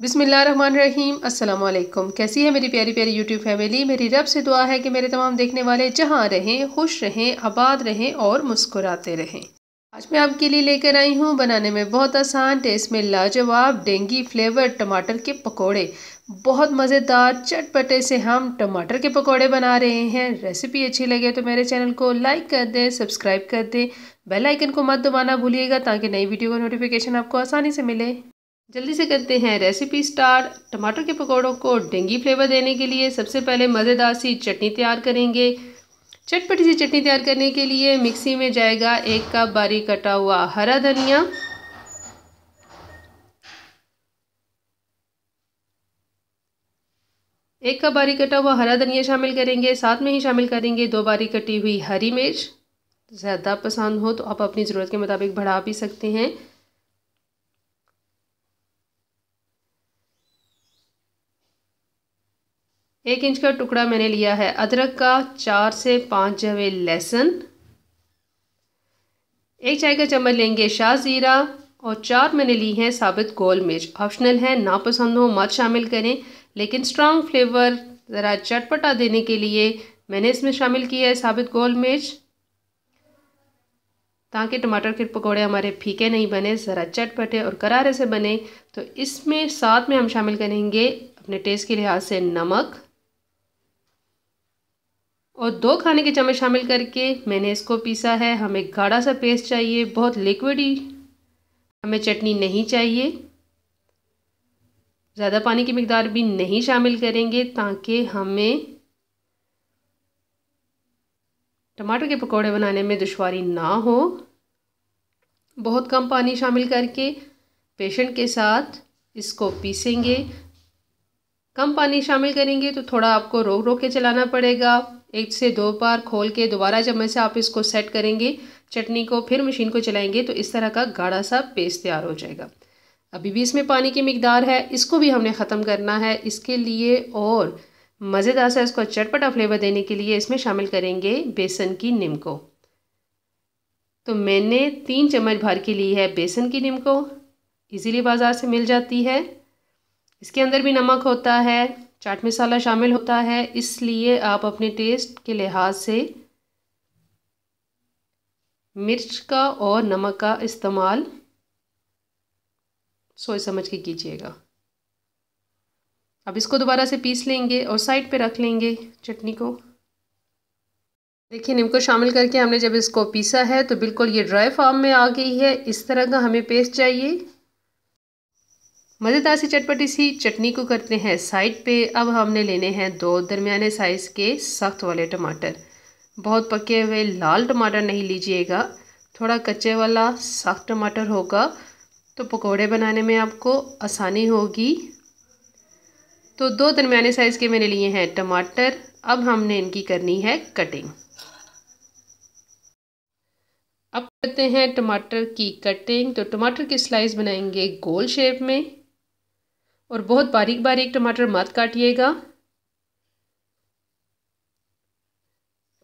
बिस्मिल्लाहिर्रहमानिर्रहीम। अस्सलाम वालेकुम। कैसी है मेरी प्यारी प्यारी यूट्यूब फैमिली। मेरी रब से दुआ है कि मेरे तमाम देखने वाले जहाँ रहें, खुश रहें, आबाद रहें और मुस्कुराते रहें। आज मैं आपके लिए लेकर आई हूँ बनाने में बहुत आसान, टेस्ट में लाजवाब डेंगी फ्लेवर टमाटर के पकोड़े। बहुत मज़ेदार चटपटे से हम टमाटर के पकोड़े बना रहे हैं। रेसिपी अच्छी लगे तो मेरे चैनल को लाइक कर दें, सब्सक्राइब कर दें, बेल आइकन को मत दबाना भूलिएगा ताकि नई वीडियो का नोटिफिकेशन आपको आसानी से मिले। जल्दी से करते हैं रेसिपी स्टार्ट। टमाटर के पकौड़ों को डेंगी फ्लेवर देने के लिए सबसे पहले मज़ेदार सी चटनी तैयार करेंगे। चटपटी सी चटनी तैयार करने के लिए मिक्सी में जाएगा 1 कप बारीक कटा हुआ हरा धनिया, 1 कप बारीक कटा हुआ हरा धनिया शामिल करेंगे। साथ में ही शामिल करेंगे 2 बारीक कटी हुई हरी मिर्च। ज़्यादा पसंद हो तो आप अपनी ज़रूरत के मुताबिक बढ़ा भी सकते हैं। 1 इंच का टुकड़ा मैंने लिया है अदरक का, 4 से 5 जवे लहसुन, 1 चाय का चम्मच लेंगे शाह ज़ीरा और 4 मैंने ली हैं साबित गोल मिर्च। ऑप्शनल है, ना पसंद हो मत शामिल करें, लेकिन स्ट्रॉन्ग फ्लेवर ज़रा चटपटा देने के लिए मैंने इसमें शामिल किया है साबित गोल मिर्च, ताकि टमाटर के पकोड़े हमारे फीके नहीं बने, ज़रा चटपटे और करारे से बने। तो इसमें साथ में हम शामिल करेंगे अपने टेस्ट के लिहाज से नमक और 2 खाने के चम्मच शामिल करके मैंने इसको पीसा है। हमें गाढ़ा सा पेस्ट चाहिए, बहुत लिक्विडी हमें चटनी नहीं चाहिए। ज़्यादा पानी की मिकदार भी नहीं शामिल करेंगे ताकि हमें टमाटर के पकोड़े बनाने में दुश्वारी ना हो। बहुत कम पानी शामिल करके पेशेंट के साथ इसको पीसेंगे। कम पानी शामिल करेंगे तो थोड़ा आपको रोक रोक के चलाना पड़ेगा। 1 से 2 बार खोल के दोबारा चम्मच से आप इसको सेट करेंगे चटनी को, फिर मशीन को चलाएंगे तो इस तरह का गाढ़ा सा पेस्ट तैयार हो जाएगा। अभी भी इसमें पानी की मिकदार है, इसको भी हमने ख़त्म करना है। इसके लिए और मज़ेदार सा इसको चटपटा फ्लेवर देने के लिए इसमें शामिल करेंगे बेसन की निम्को। तो मैंने 3 चम्मच भर के ली है बेसन की निम्को, इजीली बाज़ार से मिल जाती है। इसके अंदर भी नमक होता है, चाट मसाला शामिल होता है, इसलिए आप अपने टेस्ट के लिहाज से मिर्च का और नमक का इस्तेमाल सोच समझ के कीजिएगा। अब इसको दोबारा से पीस लेंगे और साइड पे रख लेंगे चटनी को। देखिए, नींबू शामिल करके हमने जब इसको पीसा है तो बिल्कुल ये ड्राई फॉर्म में आ गई है। इस तरह का हमें पेस्ट चाहिए। मज़ेदार सी चटपटी सी चटनी को करते हैं साइड पे। अब हमने लेने हैं 2 दरमियाने साइज़ के सख्त वाले टमाटर। बहुत पके हुए लाल टमाटर नहीं लीजिएगा, थोड़ा कच्चे वाला सख्त टमाटर होगा तो पकोड़े बनाने में आपको आसानी होगी। तो 2 दरमियाने साइज़ के मैंने लिए हैं टमाटर। अब हमने इनकी करनी है कटिंग। अब करते हैं टमाटर की कटिंग। तो टमाटर की स्लाइस बनाएंगे गोल शेप में और बहुत बारीक बारीक टमाटर मत काटिएगा,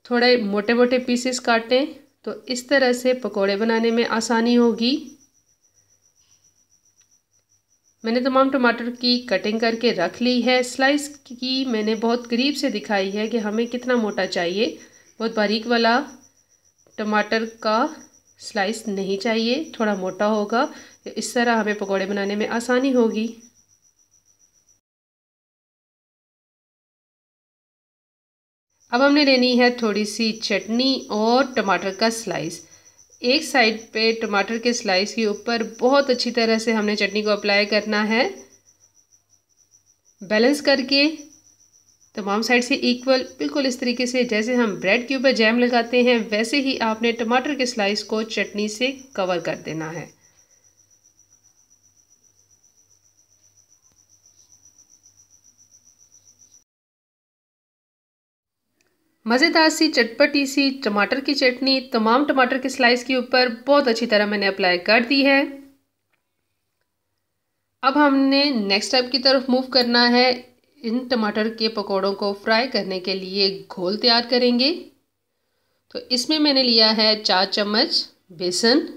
थोड़े मोटे मोटे पीसेस काटें तो इस तरह से पकोड़े बनाने में आसानी होगी। मैंने तमाम टमाटर की कटिंग करके रख ली है। स्लाइस की मैंने बहुत करीब से दिखाई है कि हमें कितना मोटा चाहिए। बहुत बारीक वाला टमाटर का स्लाइस नहीं चाहिए, थोड़ा मोटा होगा। इस तरह हमें पकोड़े बनाने में आसानी होगी। अब हमने लेनी है थोड़ी सी चटनी और टमाटर का स्लाइस। एक साइड पे टमाटर के स्लाइस के ऊपर बहुत अच्छी तरह से हमने चटनी को अप्लाई करना है, बैलेंस करके तमाम साइड से इक्वल, बिल्कुल इस तरीके से जैसे हम ब्रेड के ऊपर जैम लगाते हैं वैसे ही आपने टमाटर के स्लाइस को चटनी से कवर कर देना है। मज़ेदार सी चटपटी सी टमाटर की चटनी तमाम टमाटर के स्लाइस के ऊपर बहुत अच्छी तरह मैंने अप्लाई कर दी है। अब हमने नेक्स्ट स्टेप की तरफ मूव करना है। इन टमाटर के पकोड़ों को फ्राई करने के लिए घोल तैयार करेंगे। तो इसमें मैंने लिया है 4 चम्मच बेसन,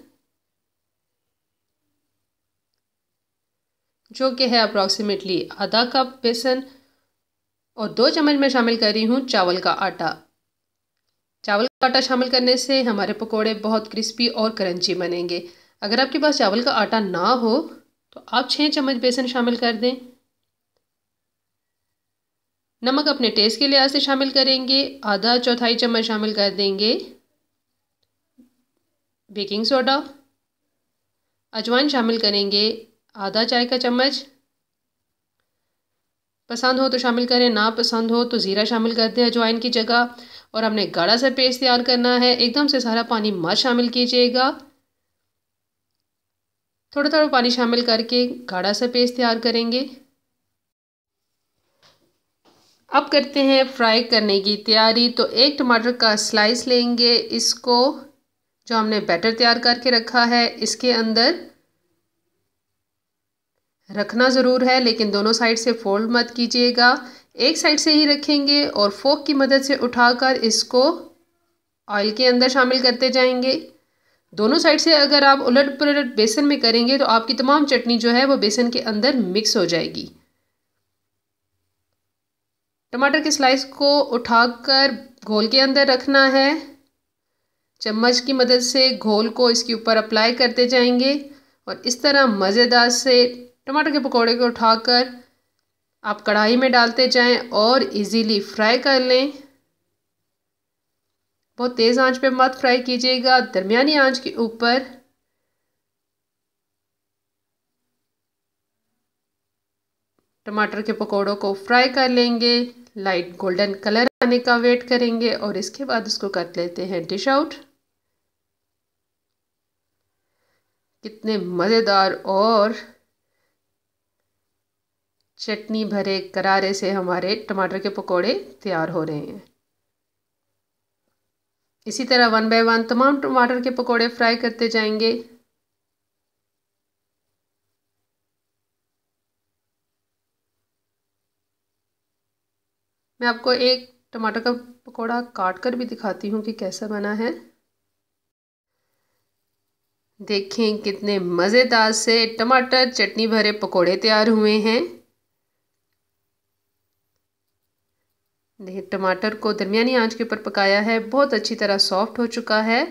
जो कि है अप्रॉक्सीमेटली आधा कप बेसन, और 2 चम्मच मैं शामिल कर रही हूँ चावल का आटा। चावल का आटा शामिल करने से हमारे पकोड़े बहुत क्रिस्पी और क्रंची बनेंगे। अगर आपके पास चावल का आटा ना हो तो आप 6 चम्मच बेसन शामिल कर दें। नमक अपने टेस्ट के लिहाज से शामिल करेंगे। आधा चौथाई चम्मच शामिल कर देंगे बेकिंग सोडा। अजवाइन शामिल करेंगे आधा चाय का चम्मच। पसंद हो तो शामिल करें, ना पसंद हो तो ज़ीरा शामिल कर दें अजवाइन की जगह। और हमने गाढ़ा सा पेस्ट तैयार करना है। एकदम से सारा पानी मत शामिल कीजिएगा, थोड़ा थोड़ा पानी शामिल करके गाढ़ा सा पेस्ट तैयार करेंगे। अब करते हैं फ्राई करने की तैयारी। तो एक टमाटर का स्लाइस लेंगे, इसको जो हमने बैटर तैयार करके रखा है इसके अंदर रखना ज़रूर है, लेकिन दोनों साइड से फोल्ड मत कीजिएगा। एक साइड से ही रखेंगे और फोक की मदद से उठाकर इसको ऑयल के अंदर शामिल करते जाएंगे। दोनों साइड से अगर आप उलट पुलट बेसन में करेंगे तो आपकी तमाम चटनी जो है वो बेसन के अंदर मिक्स हो जाएगी। टमाटर के स्लाइस को उठाकर घोल के अंदर रखना है। चम्मच की मदद से घोल को इसके ऊपर अप्लाई करते जाएंगे और इस तरह मज़ेदार से टमाटर के पकोड़े को उठाकर आप कढ़ाई में डालते जाएं और इजीली फ्राई कर लें। बहुत तेज़ आंच पे मत फ्राई कीजिएगा, दरमियानी आंच के ऊपर टमाटर के पकोड़ों को फ्राई कर लेंगे। लाइट गोल्डन कलर आने का वेट करेंगे और इसके बाद इसको कर लेते हैं डिश आउट। कितने मज़ेदार और चटनी भरे करारे से हमारे टमाटर के पकोड़े तैयार हो रहे हैं। इसी तरह 1 बाय 1 तमाम टमाटर के पकोड़े फ्राई करते जाएंगे। मैं आपको एक टमाटर का पकोड़ा काट कर भी दिखाती हूँ कि कैसा बना है। देखें कितने मज़ेदार से टमाटर चटनी भरे पकोड़े तैयार हुए हैं। देखिए टमाटर को दरमियानी आंच के ऊपर पकाया है, बहुत अच्छी तरह सॉफ्ट हो चुका है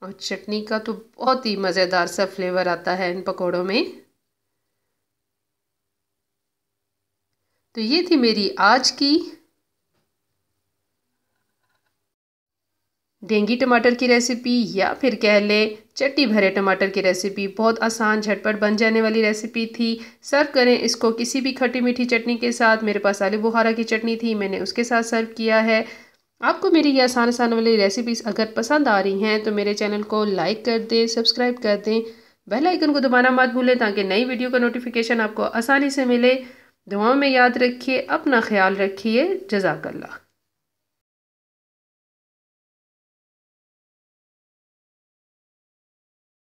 और चटनी का तो बहुत ही मज़ेदार सा फ्लेवर आता है इन पकोड़ों में। तो ये थी मेरी आज की डेंगी टमाटर की रेसिपी, या फिर कह लें चट्टी भरे टमाटर की रेसिपी। बहुत आसान झटपट बन जाने वाली रेसिपी थी। सर्व करें इसको किसी भी खट्टी मीठी चटनी के साथ। मेरे पास आलू बुखारा की चटनी थी, मैंने उसके साथ सर्व किया है। आपको मेरी ये आसान आसान वाली रेसिपीज़ अगर पसंद आ रही हैं तो मेरे चैनल को लाइक कर दें, सब्सक्राइब कर दें, बेल आइकन को दबाना मत भूलें ताकि नई वीडियो का नोटिफिकेशन आपको आसानी से मिले। दुआओं में याद रखिए, अपना ख्याल रखिए। जज़ाकल्लाह।